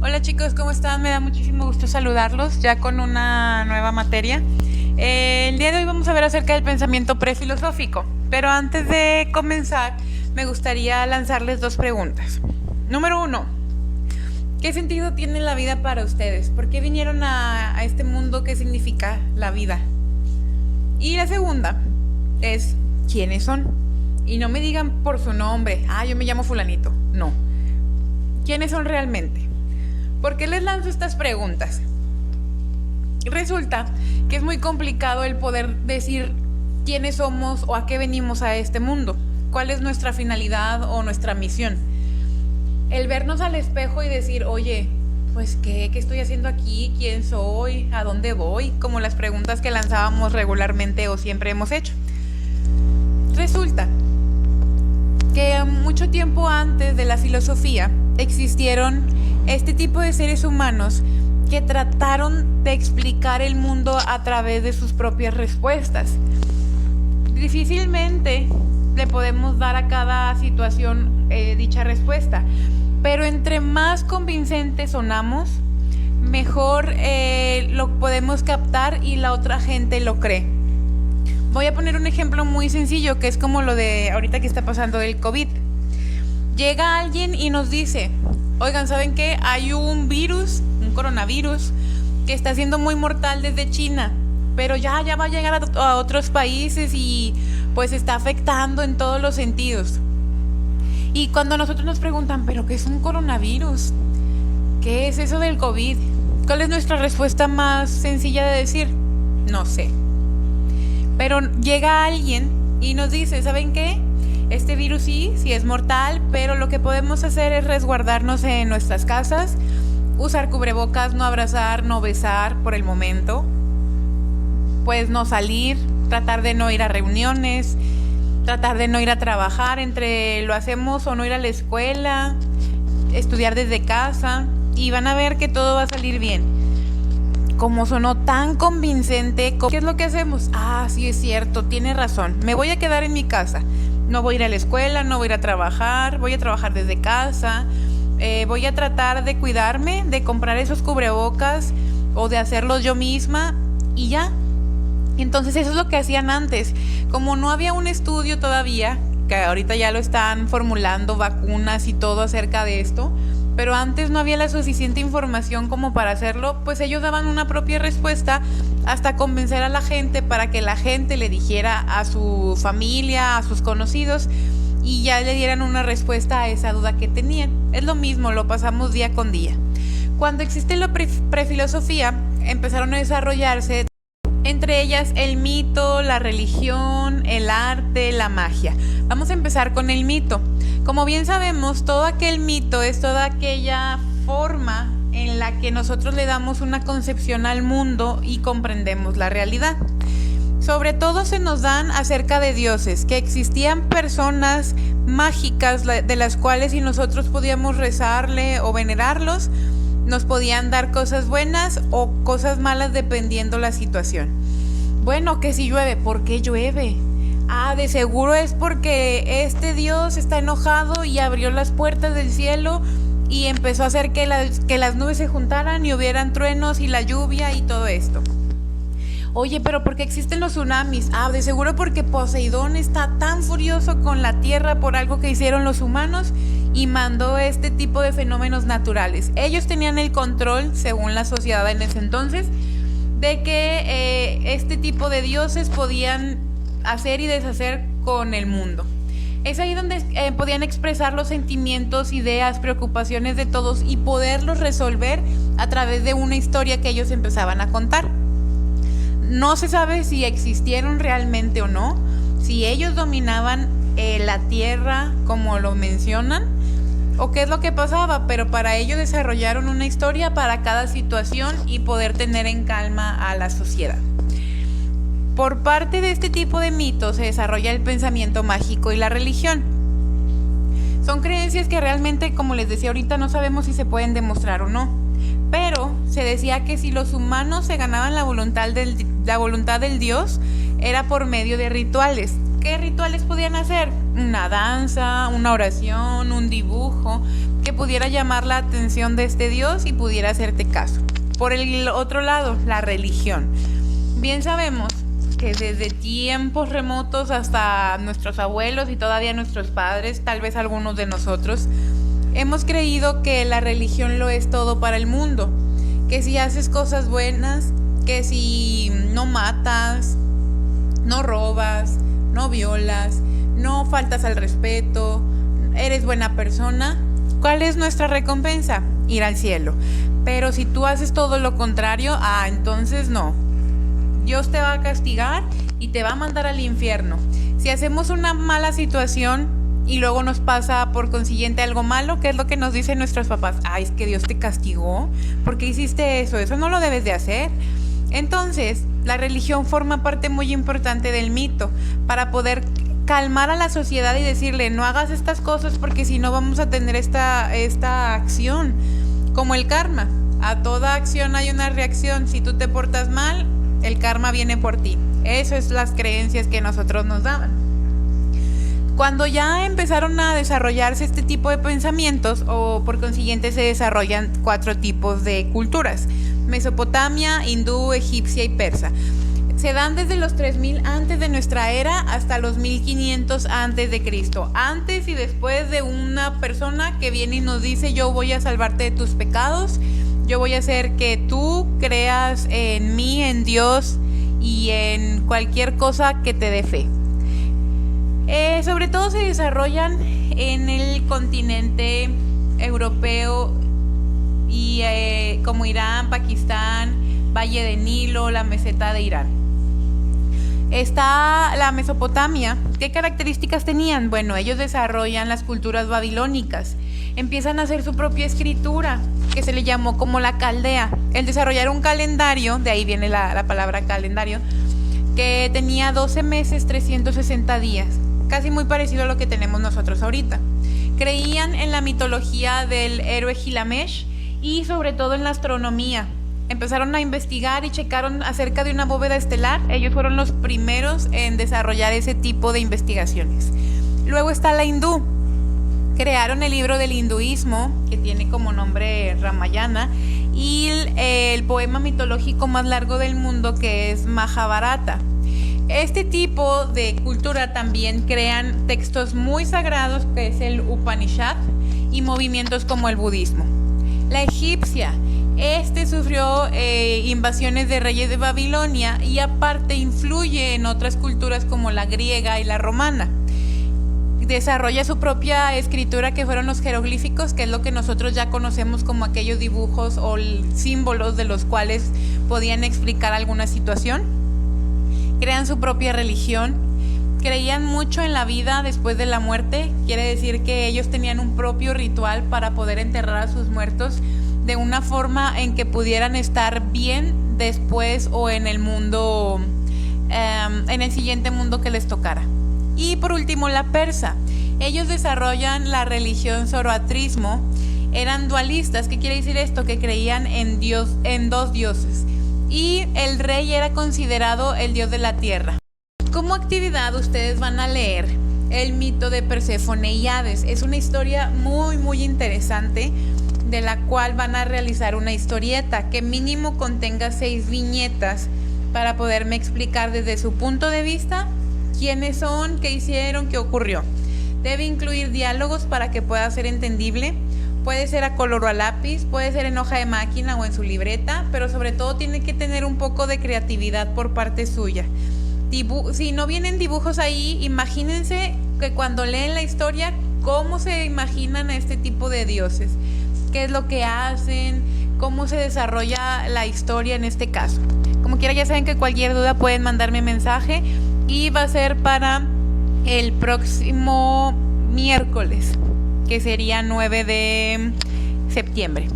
Hola chicos, ¿cómo están? Me da muchísimo gusto saludarlos ya con una nueva materia. El día de hoy vamos a ver acerca del pensamiento prefilosófico, pero antes de comenzar me gustaría lanzarles dos preguntas. Número uno, ¿qué sentido tiene la vida para ustedes? ¿Por qué vinieron a este mundo? ¿Qué significa la vida? Y la segunda es, ¿quiénes son? Y no me digan por su nombre, yo me llamo fulanito, no. ¿Quiénes son realmente? ¿Por qué les lanzo estas preguntas? Resulta que es muy complicado el poder decir quiénes somos o a qué venimos a este mundo, cuál es nuestra finalidad o nuestra misión. El vernos al espejo y decir, oye, pues ¿qué estoy haciendo aquí? ¿Quién soy? ¿A dónde voy? Como las preguntas que lanzábamos regularmente o siempre hemos hecho. Resulta que mucho tiempo antes de la filosofía existieron este tipo de seres humanos que trataron de explicar el mundo a través de sus propias respuestas. Difícilmente le podemos dar a cada situación dicha respuesta, pero entre más convincentes sonamos, mejor lo podemos captar y la otra gente lo cree. Voy a poner un ejemplo muy sencillo, que es como lo de ahorita que está pasando el COVID. Llega alguien y nos dice, oigan, ¿saben qué? Hay un virus, un coronavirus, que está siendo muy mortal desde China, pero ya va a llegar a otros países y pues está afectando en todos los sentidos. Y cuando nosotros nos preguntan, ¿pero qué es un coronavirus? ¿Qué es eso del COVID? ¿Cuál es nuestra respuesta más sencilla de decir? No sé. Pero llega alguien y nos dice, ¿saben qué? Este virus sí es mortal, pero lo que podemos hacer es resguardarnos en nuestras casas, usar cubrebocas, no abrazar, no besar por el momento, pues no salir, tratar de no ir a reuniones, tratar de no ir a trabajar, entre lo hacemos o no ir a la escuela, estudiar desde casa y van a ver que todo va a salir bien. Como sonó tan convincente, ¿qué es lo que hacemos? Sí es cierto, tiene razón, me voy a quedar en mi casa. No voy a ir a la escuela, no voy a ir a trabajar, voy a trabajar desde casa, voy a tratar de cuidarme, de comprar esos cubrebocas o de hacerlos yo misma y ya. Entonces eso es lo que hacían antes. Como no había un estudio todavía, que ahorita ya lo están formulando, vacunas y todo acerca de esto, pero antes no había la suficiente información como para hacerlo, pues ellos daban una propia respuesta hasta convencer a la gente para que la gente le dijera a su familia, a sus conocidos y ya le dieran una respuesta a esa duda que tenían. Es lo mismo, lo pasamos día con día. Cuando existe la prefilosofía, empezaron a desarrollarse entre ellas el mito, la religión, el arte, la magia. Vamos a empezar con el mito. Como bien sabemos, todo aquel mito es toda aquella forma en la que nosotros le damos una concepción al mundo y comprendemos la realidad. Sobre todo se nos dan acerca de dioses, que existían personas mágicas de las cuales si nosotros podíamos rezarle o venerarlos, nos podían dar cosas buenas o cosas malas dependiendo la situación. Bueno, que si llueve, ¿por qué llueve? De seguro es porque este Dios está enojado y abrió las puertas del cielo y empezó a hacer que las nubes se juntaran y hubieran truenos y la lluvia y todo esto. Oye, pero ¿por qué existen los tsunamis? De seguro porque Poseidón está tan furioso con la tierra por algo que hicieron los humanos y mandó este tipo de fenómenos naturales. Ellos tenían el control, según la sociedad en ese entonces, de que este tipo de dioses podían hacer y deshacer con el mundo. Es ahí donde podían expresar los sentimientos, ideas, preocupaciones de todos y poderlos resolver a través de una historia que ellos empezaban a contar. No se sabe si existieron realmente o no, si ellos dominaban la tierra como lo mencionan o qué es lo que pasaba, pero para ello desarrollaron una historia para cada situación y poder tener en calma a la sociedad. Por parte de este tipo de mitos se desarrolla el pensamiento mágico y la religión. Son creencias que realmente, como les decía ahorita, no sabemos si se pueden demostrar o no. Pero se decía que si los humanos se ganaban la voluntad del Dios, era por medio de rituales. ¿qué rituales podían hacer? Una danza, una oración, un dibujo, que pudiera llamar la atención de este Dios y pudiera hacerte caso. Por el otro lado, la religión. Bien sabemos que desde tiempos remotos hasta nuestros abuelos y todavía nuestros padres, tal vez algunos de nosotros, hemos creído que la religión lo es todo para el mundo, que si haces cosas buenas, que si no matas, no robas, no violas, no faltas al respeto, eres buena persona, ¿cuál es nuestra recompensa? Ir al cielo. Pero si tú haces todo lo contrario, entonces no. Dios te va a castigar y te va a mandar al infierno. Si hacemos una mala situación y luego nos pasa por consiguiente algo malo, ¿qué es lo que nos dicen nuestros papás? Es que Dios te castigó. ¿Por qué hiciste eso? Eso no lo debes de hacer. Entonces, la religión forma parte muy importante del mito para poder calmar a la sociedad y decirle, no hagas estas cosas porque si no vamos a tener esta acción. Como el karma. A toda acción hay una reacción. Si tú te portas mal, el karma viene por ti. Eso es las creencias que nosotros nos daban. Cuando ya empezaron a desarrollarse este tipo de pensamientos, o por consiguiente se desarrollan 4 tipos de culturas: Mesopotamia, hindú, egipcia y persa. Se dan desde los 3000 antes de nuestra era hasta los 1500 antes de Cristo. Antes y después de una persona que viene y nos dice, yo voy a salvarte de tus pecados, yo voy a hacer que tú creas en mí, en Dios y en cualquier cosa que te dé fe. Sobre todo se desarrollan en el continente europeo y como Irán, Pakistán, Valle de Nilo, la meseta de Irán. Está la Mesopotamia. ¿Qué características tenían? Bueno, ellos desarrollan las culturas babilónicas. Empiezan a hacer su propia escritura, que se le llamó como la caldea. El desarrollar un calendario, de ahí viene la palabra calendario, que tenía 12 meses, 360 días. Casi muy parecido a lo que tenemos nosotros ahorita. Creían en la mitología del héroe Gilgamesh y sobre todo en la astronomía. Empezaron a investigar y checaron acerca de una bóveda estelar. Ellos fueron los primeros en desarrollar ese tipo de investigaciones. Luego está la hindú. Crearon el libro del hinduismo, que tiene como nombre Ramayana, y el poema mitológico más largo del mundo, que es Mahabharata. Este tipo de cultura también crean textos muy sagrados, que es el Upanishad, y movimientos como el budismo. La egipcia. Sufrió invasiones de reyes de Babilonia y aparte influye en otras culturas como la griega y la romana. Desarrolla su propia escritura, que fueron los jeroglíficos, que es lo que nosotros ya conocemos como aquellos dibujos o símbolos de los cuales podían explicar alguna situación. Crean su propia religión. Creían mucho en la vida después de la muerte. Quiere decir que ellos tenían un propio ritual para poder enterrar a sus muertos de una forma en que pudieran estar bien después o en el mundo, en el siguiente mundo que les tocara. Y por último, la persa. Ellos desarrollan la religión zoroastrismo. Eran dualistas. ¿Qué quiere decir esto? Que creían en dos dioses. Y el rey era considerado el dios de la tierra. Como actividad, ustedes van a leer el mito de Perséfone y Hades. Es una historia muy, muy interesante, de la cual van a realizar una historieta que mínimo contenga 6 viñetas para poderme explicar desde su punto de vista quiénes son, qué hicieron, qué ocurrió. Debe incluir diálogos para que pueda ser entendible. Puede ser a color o a lápiz, puede ser en hoja de máquina o en su libreta, pero sobre todo tiene que tener un poco de creatividad por parte suya. Si no vienen dibujos ahí, imagínense que cuando leen la historia, cómo se imaginan a este tipo de dioses, qué es lo que hacen, cómo se desarrolla la historia en este caso. Como quiera, ya saben que cualquier duda pueden mandarme mensaje y va a ser para el próximo miércoles, que sería 9 de septiembre.